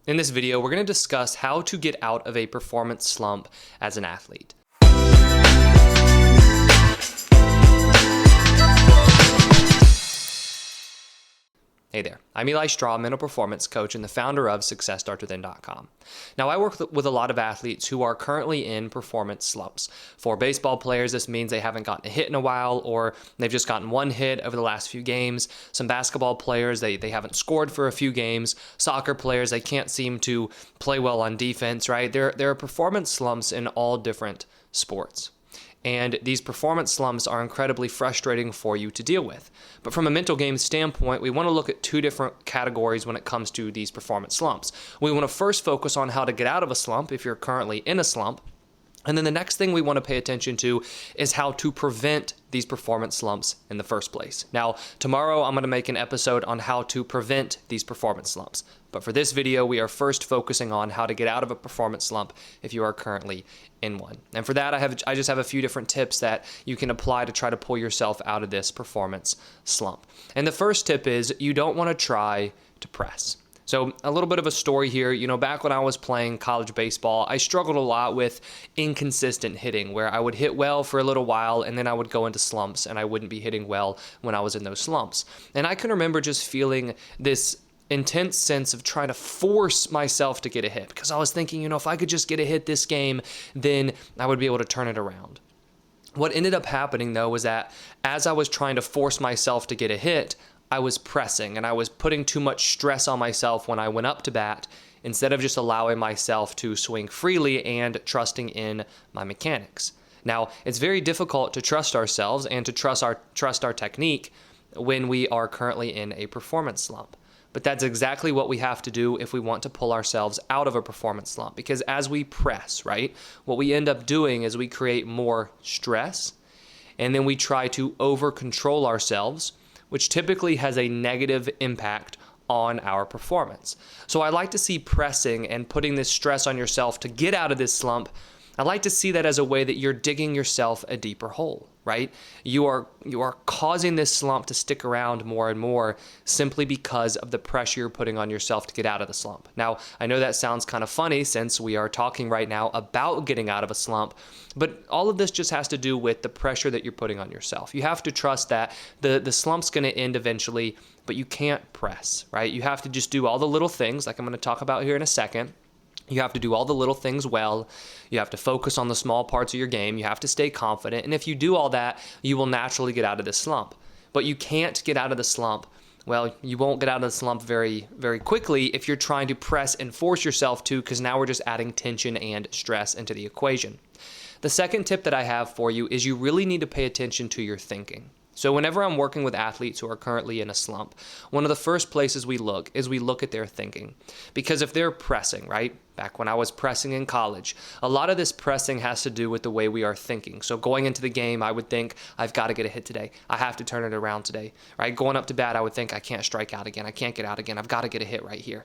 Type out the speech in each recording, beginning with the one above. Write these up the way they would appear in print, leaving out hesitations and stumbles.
In this video, we're going to discuss how to get out of a performance slump as an athlete. Hey there, I'm Eli Straw, mental performance coach and the founder of SuccessStartsWithin.com. Now, I work with a lot of athletes who are currently in performance slumps. For baseball players, this means they haven't gotten a hit in a while, or they've just gotten one hit over the last few games. Some basketball players, they haven't scored for a few games. Soccer players, they can't seem to play well on defense, right? There are performance slumps in all different sports. And these performance slumps are incredibly frustrating for you to deal with. But from a mental game standpoint, we want to look at two different categories when it comes to these performance slumps. We want to first focus on how to get out of a slump if you're currently in a slump. And then the next thing we want to pay attention to is how to prevent these performance slumps in the first place. Now, tomorrow I'm going to make an episode on how to prevent these performance slumps. But for this video, we are first focusing on how to get out of a performance slump if you are currently in one. And for that, I just have a few different tips that you can apply to try to pull yourself out of this performance slump. And the first tip is you don't want to try to press. So a little bit of a story here, back when I was playing college baseball, I struggled a lot with inconsistent hitting, where I would hit well for a little while and then I would go into slumps and I wouldn't be hitting well when I was in those slumps. And I can remember just feeling this intense sense of trying to force myself to get a hit, because I was thinking, if I could just get a hit this game, then I would be able to turn it around. What ended up happening, though, was that as I was trying to force myself to get a hit, I was pressing and I was putting too much stress on myself when I went up to bat, instead of just allowing myself to swing freely and trusting in my mechanics. Now, it's very difficult to trust ourselves and to trust our technique when we are currently in a performance slump. But that's exactly what we have to do if we want to pull ourselves out of a performance slump. Because as we press, right, what we end up doing is we create more stress, and then we try to over-control ourselves, which typically has a negative impact on our performance. So I like to see pressing and putting this stress on yourself to get out of this slump. I like to see that as a way that you're digging yourself a deeper hole, right? You are causing this slump to stick around more and more simply because of the pressure you're putting on yourself to get out of the slump. Now, I know that sounds kind of funny since we are talking right now about getting out of a slump, but all of this just has to do with the pressure that you're putting on yourself. You have to trust that the slump's going to end eventually, but you can't press, right? You have to just do all the little things like I'm going to talk about here in a second. You have to do all the little things well. You have to focus on the small parts of your game. You have to stay confident. And if you do all that, you will naturally get out of the slump. But you can't get out of the slump. Well, you won't get out of the slump very, very quickly if you're trying to press and force yourself to, because now we're just adding tension and stress into the equation. The second tip that I have for you is you really need to pay attention to your thinking. So whenever I'm working with athletes who are currently in a slump, one of the first places we look at their thinking. Because if they're pressing, right? Back when I was pressing in college, a lot of this pressing has to do with the way we are thinking. So going into the game, I would think, I've got to get a hit today. I have to turn it around today, right? Going up to bat, I would think, I can't strike out again. I can't get out again. I've got to get a hit right here,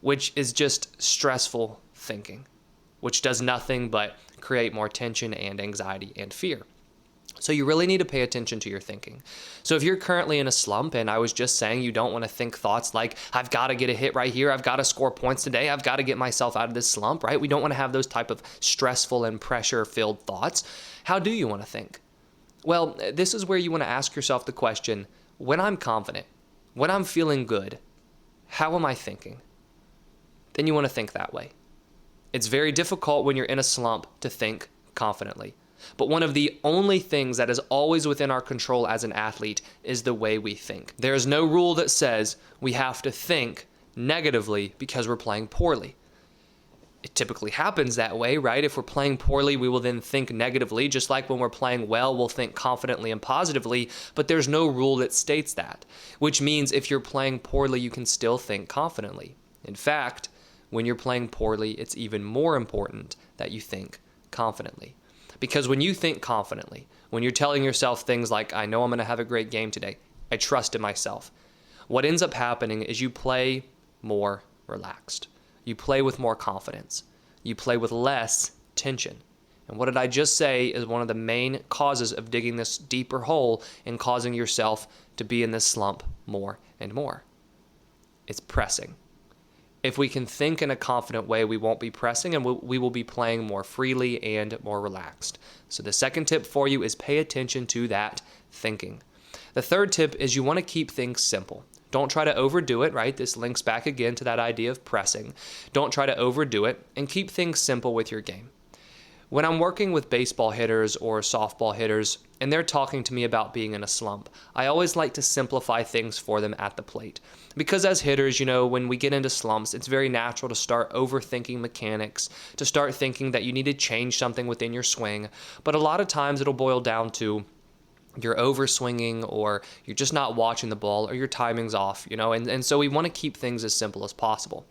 which is just stressful thinking, which does nothing but create more tension and anxiety and fear. So you really need to pay attention to your thinking. So if you're currently in a slump, and I was just saying you don't want to think thoughts like, I've got to get a hit right here, I've got to score points today, I've got to get myself out of this slump, right? We don't want to have those type of stressful and pressure-filled thoughts. How do you want to think? Well, this is where you want to ask yourself the question, when I'm confident, when I'm feeling good, how am I thinking? Then you want to think that way. It's very difficult when you're in a slump to think confidently. But one of the only things that is always within our control as an athlete is the way we think. There is no rule that says we have to think negatively because we're playing poorly. It typically happens that way, right? If we're playing poorly, we will then think negatively. Just like when we're playing well, we'll think confidently and positively, but there's no rule that states that, which means if you're playing poorly, you can still think confidently. In fact, when you're playing poorly, it's even more important that you think confidently. Because when you think confidently, when you're telling yourself things like, I know I'm going to have a great game today, I trust in myself, what ends up happening is you play more relaxed. You play with more confidence. You play with less tension. And what did I just say is one of the main causes of digging this deeper hole and causing yourself to be in this slump more and more? It's pressing. If we can think in a confident way, we won't be pressing and we will be playing more freely and more relaxed. So the second tip for you is pay attention to that thinking. The third tip is you want to keep things simple. Don't try to overdo it, right? This links back again to that idea of pressing. Don't try to overdo it and keep things simple with your game. When I'm working with baseball hitters or softball hitters and they're talking to me about being in a slump, I always like to simplify things for them at the plate. Because as hitters, when we get into slumps, it's very natural to start overthinking mechanics, to start thinking that you need to change something within your swing. But a lot of times it'll boil down to you're overswinging or you're just not watching the ball or your timing's off, and so we want to keep things as simple as possible.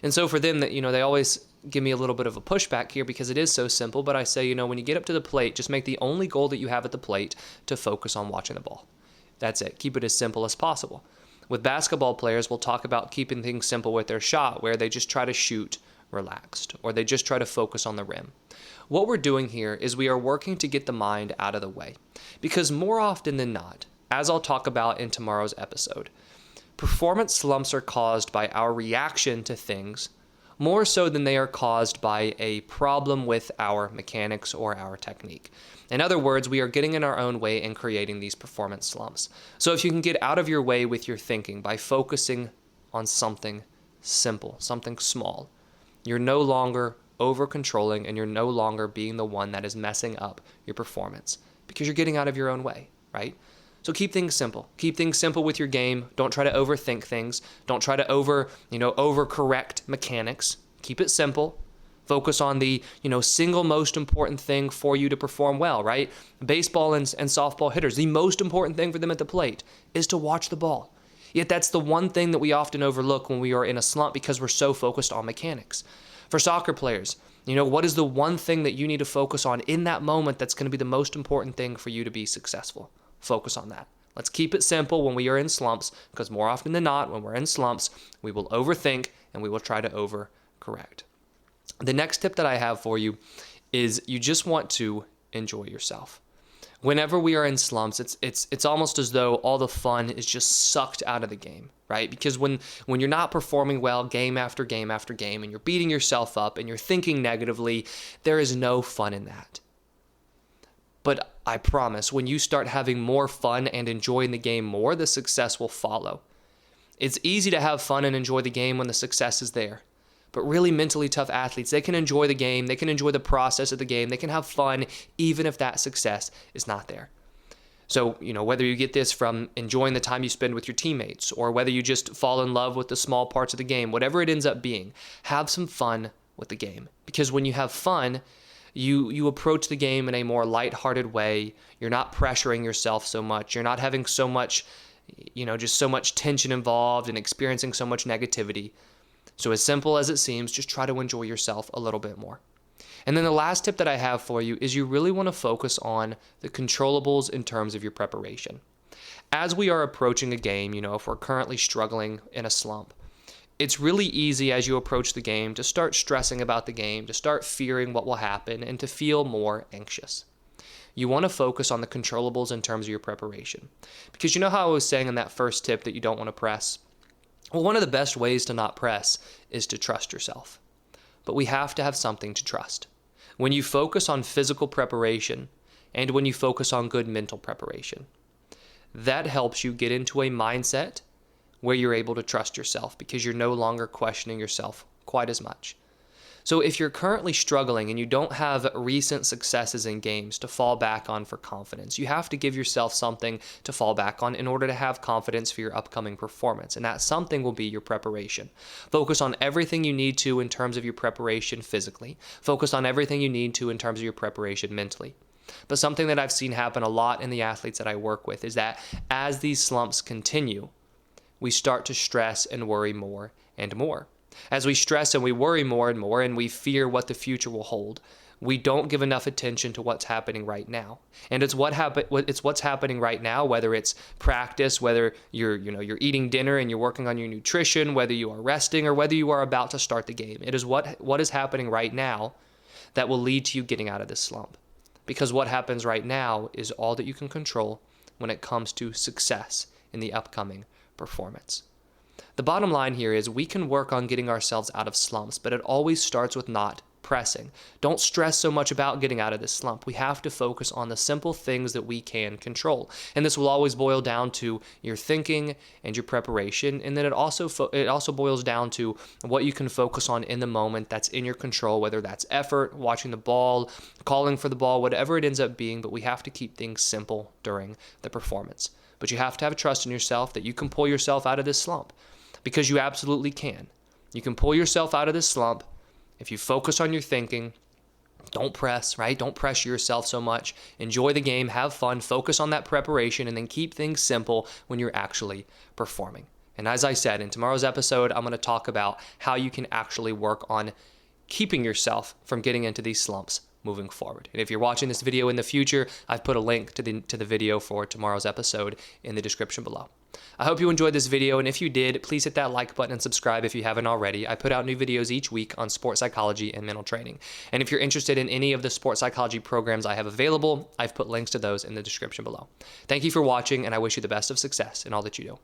And so for them, that they always give me a little bit of a pushback here because it is so simple, but I say, when you get up to the plate, just make the only goal that you have at the plate to focus on watching the ball. That's it. Keep it as simple as possible. With basketball players, we'll talk about keeping things simple with their shot, where they just try to shoot relaxed or they just try to focus on the rim. What we're doing here is we are working to get the mind out of the way, because more often than not, as I'll talk about in tomorrow's episode, performance slumps are caused by our reaction to things more so than they are caused by a problem with our mechanics or our technique. In other words, we are getting in our own way and creating these performance slumps. So if you can get out of your way with your thinking by focusing on something simple, something small, you're no longer over-controlling and you're no longer being the one that is messing up your performance because you're getting out of your own way, right? So keep things simple. Keep things simple with your game. Don't try to overthink things. Don't try to overcorrect mechanics. Keep it simple. Focus on the, single most important thing for you to perform well, right? Baseball and softball hitters, the most important thing for them at the plate is to watch the ball. Yet that's the one thing that we often overlook when we are in a slump because we're so focused on mechanics. For soccer players, what is the one thing that you need to focus on in that moment that's going to be the most important thing for you to be successful? Focus on that. Let's keep it simple when we are in slumps, because more often than not, when we're in slumps, we will overthink and we will try to overcorrect. The next tip that I have for you is you just want to enjoy yourself. Whenever we are in slumps, it's almost as though all the fun is just sucked out of the game, right? Because when you're not performing well game after game after game and you're beating yourself up and you're thinking negatively, there is no fun in that. But I promise, when you start having more fun and enjoying the game more, the success will follow. It's easy to have fun and enjoy the game when the success is there. But really mentally tough athletes, they can enjoy the game, they can enjoy the process of the game, they can have fun even if that success is not there. So, whether you get this from enjoying the time you spend with your teammates or whether you just fall in love with the small parts of the game, whatever it ends up being, have some fun with the game. Because when you have fun, you approach the game in a more lighthearted way. You're not pressuring yourself so much. You're not having so much, just so much tension involved and experiencing so much negativity. So as simple as it seems, just try to enjoy yourself a little bit more. And then the last tip that I have for you is you really want to focus on the controllables in terms of your preparation. As we are approaching a game, if we're currently struggling in a slump, it's really easy as you approach the game to start stressing about the game, to start fearing what will happen, and to feel more anxious. You want to focus on the controllables in terms of your preparation. Because how I was saying in that first tip that you don't want to press? Well, one of the best ways to not press is to trust yourself. But we have to have something to trust. When you focus on physical preparation and when you focus on good mental preparation, that helps you get into a mindset where you're able to trust yourself because you're no longer questioning yourself quite as much. So if you're currently struggling and you don't have recent successes in games to fall back on for confidence, you have to give yourself something to fall back on in order to have confidence for your upcoming performance. And that something will be your preparation. Focus on everything you need to in terms of your preparation physically. Focus on everything you need to in terms of your preparation mentally. But something that I've seen happen a lot in the athletes that I work with is that as these slumps continue, we start to stress and worry more and more. As we stress and we worry more and more and we fear what the future will hold, we don't give enough attention to what's happening right now. And it's what's happening right now, whether it's practice, whether you're eating dinner and you're working on your nutrition, whether you are resting or whether you are about to start the game. It is what is happening right now that will lead to you getting out of this slump. Because what happens right now is all that you can control when it comes to success in the upcoming performance. The bottom line here is we can work on getting ourselves out of slumps, but it always starts with not pressing. Don't stress so much about getting out of this slump. We have to focus on the simple things that we can control. And this will always boil down to your thinking and your preparation. And then it also boils down to what you can focus on in the moment that's in your control, whether that's effort, watching the ball, calling for the ball, whatever it ends up being. But we have to keep things simple during the performance. But you have to have trust in yourself that you can pull yourself out of this slump, because you absolutely can. You can pull yourself out of this slump if you focus on your thinking. Don't press, right? Don't pressure yourself so much. Enjoy the game, have fun, focus on that preparation, and then keep things simple when you're actually performing. And as I said, in tomorrow's episode, I'm going to talk about how you can actually work on keeping yourself from getting into these slumps moving forward. And if you're watching this video in the future, I've put a link to the video for tomorrow's episode in the description below. I hope you enjoyed this video, and if you did, please hit that like button and subscribe if you haven't already. I put out new videos each week on sports psychology and mental training. And if you're interested in any of the sports psychology programs I have available, I've put links to those in the description below. Thank you for watching, and I wish you the best of success in all that you do.